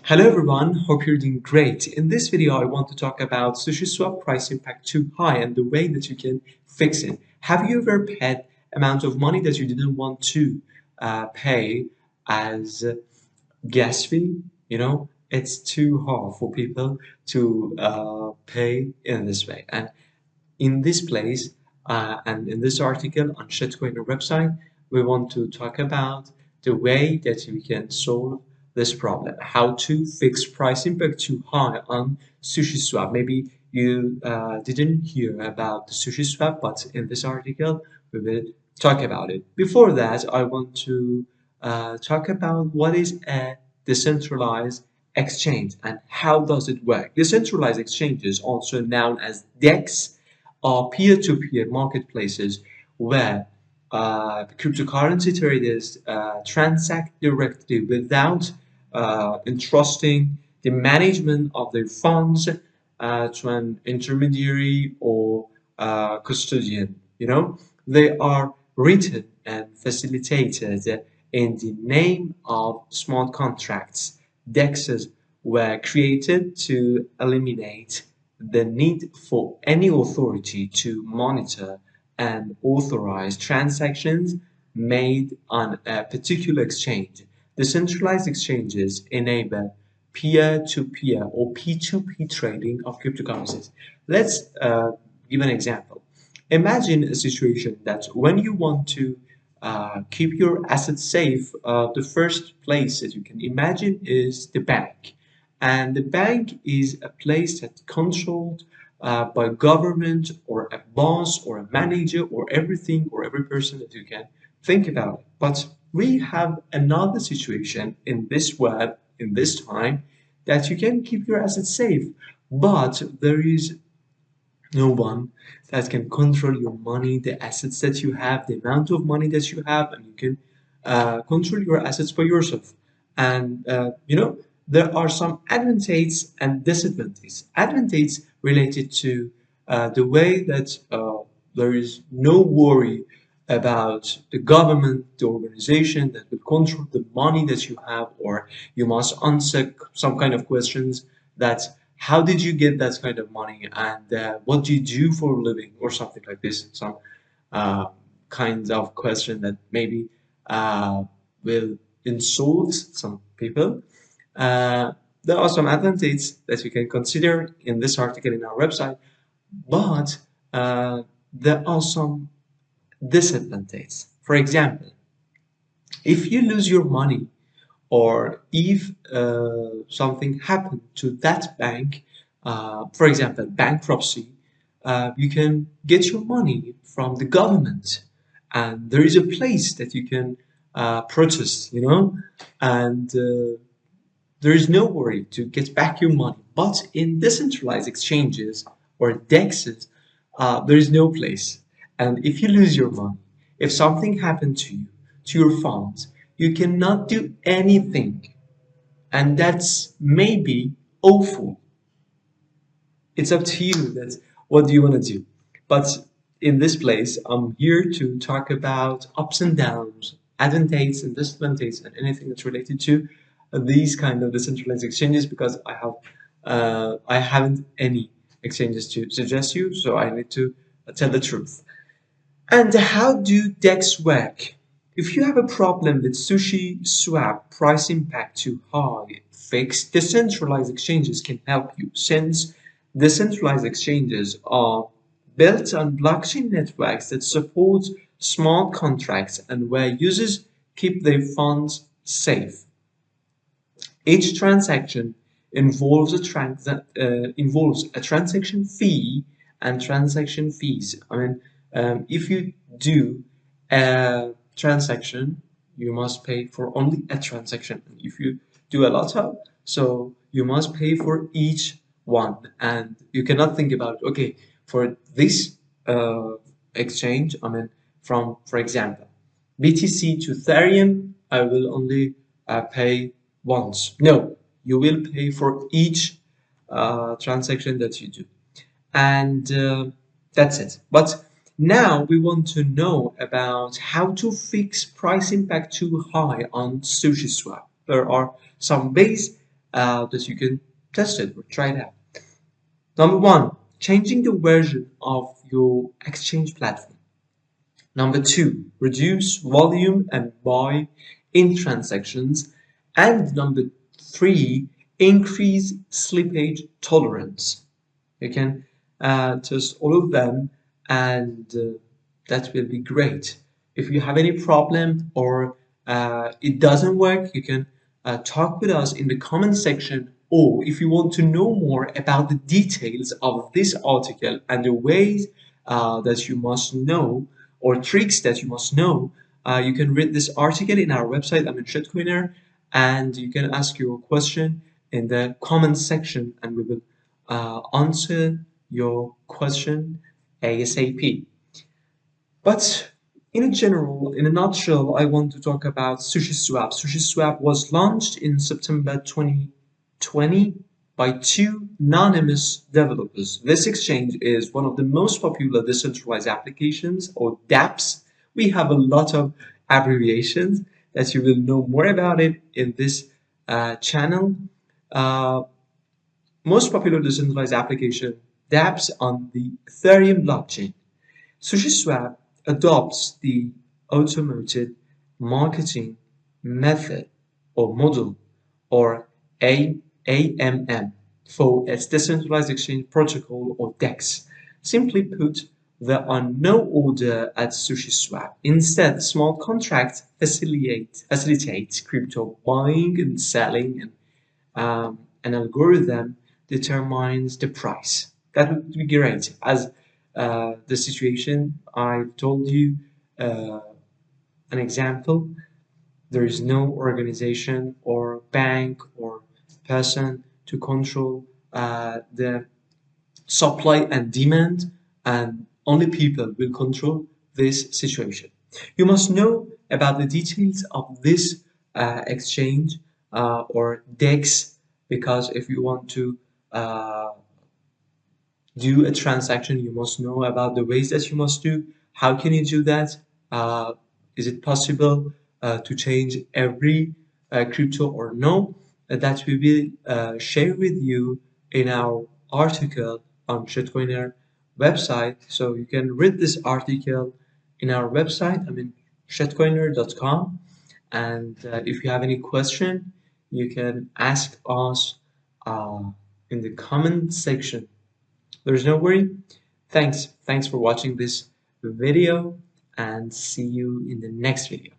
Hello everyone, hope you're doing great. In this video, I want to talk about Sushiswap price impact too high and the way that you can fix it. Have you ever paid amount of money that you didn't want to pay as gas fee? It's too hard for people to pay in this way. And in this place and in this article on Shitcoiner website, we want to talk about the way that we can solve this problem, how to fix price impact too high on Sushiswap. Maybe you didn't hear about the Sushiswap, but in this article, we will talk about it. Before that, I want to talk about what is a decentralized exchange and how does it work. Decentralized exchanges, also known as DEX, are peer-to-peer marketplaces where cryptocurrency traders transact directly without entrusting the management of their funds to an intermediary or custodian. They are written and facilitated in the name of smart contracts. DEXs were created to eliminate the need for any authority to monitor and authorize transactions made on a particular exchange. Decentralized exchanges enable peer-to-peer or P2P trading of cryptocurrencies. Let's give an example. Imagine a situation that when you want to keep your assets safe, the first place that you can imagine is the bank. And the bank is a place that's controlled by government or a boss or a manager or everything or every person that you can think about. But we have another situation in this web, in this time, that you can keep your assets safe, but there is no one that can control your money, the assets that you have, the amount of money that you have, and you can control your assets by yourself. And there are some advantages and disadvantages. Advantages related to the way that there is no worry about the government, the organization that will control the money that you have, or you must answer some kind of questions that how did you get that kind of money and what do you do for a living or something like this. Some kinds of question that maybe will insult some people. There are some advantages that we can consider in this article in our website, but there are some disadvantages. For example, if you lose your money or if something happened to that bank, for example, bankruptcy, you can get your money from the government and there is a place that you can protest, and there is no worry to get back your money. But in decentralized exchanges or DEXs, there is no place. And if you lose your money, if something happened to you, to your funds, you cannot do anything. And that's maybe awful. It's up to you. That's what do you want to do. But in this place, I'm here to talk about ups and downs, advantages and disadvantages, and anything that's related to these kind of decentralized exchanges, because I haven't any exchanges to suggest you, so I need to tell the truth. And how do DEX work? If you have a problem with Sushiswap price impact too high fix, decentralized exchanges can help you, since decentralized exchanges are built on blockchain networks that support smart contracts and where users keep their funds safe. Each transaction involves a transaction fee and transaction fees. If you do a transaction, you must pay for only a transaction. If you do a lot of, so you must pay for each one, and you cannot think about, okay, for this exchange, for example, BTC to Ethereum, I will only pay once. No, you will pay for each transaction that you do, and that's it. But now we want to know about how to fix price impact too high on Sushiswap. There are some ways that you can test it or try it out. Number one, changing the version of your exchange platform. Number two, reduce volume and buy in transactions. And number three, increase slippage tolerance. You can test all of them, and that will be great. If you have any problem or it doesn't work, you can talk with us in the comment section, or if you want to know more about the details of this article and the ways that you must know or tricks that you must know, you can read this article in our website, I'm in Shitcoiner, and you can ask your question in the comment section and we will answer your question ASAP. But in general, in a nutshell, I want to talk about Sushiswap. Sushiswap was launched in September 2020 by two anonymous developers. This exchange is one of the most popular decentralized applications, or dApps. We have a lot of abbreviations that you will know more about it in this channel. Most popular decentralized application, dApps on the Ethereum blockchain. Sushiswap adopts the automated marketing method or model, or AMM, for its decentralized exchange protocol, or DEX. Simply put, there are no order at Sushiswap. Instead, smart contracts facilitate crypto buying and selling, and an algorithm determines the price. That would be great. As the situation I've told you, an example, there is no organization or bank or person to control the supply and demand, and only people will control this situation. You must know about the details of this exchange or DEX, because if you want to do a transaction, you must know about the ways that you must do. How can you do that? Is it possible to change every crypto or no? That we will share with you in our article on Shitcoiner website. So you can read this article in our website, I mean shitcoiner.com. And if you have any question, you can ask us in the comment section. There's no worry. Thanks for watching this video, and see you in the next video.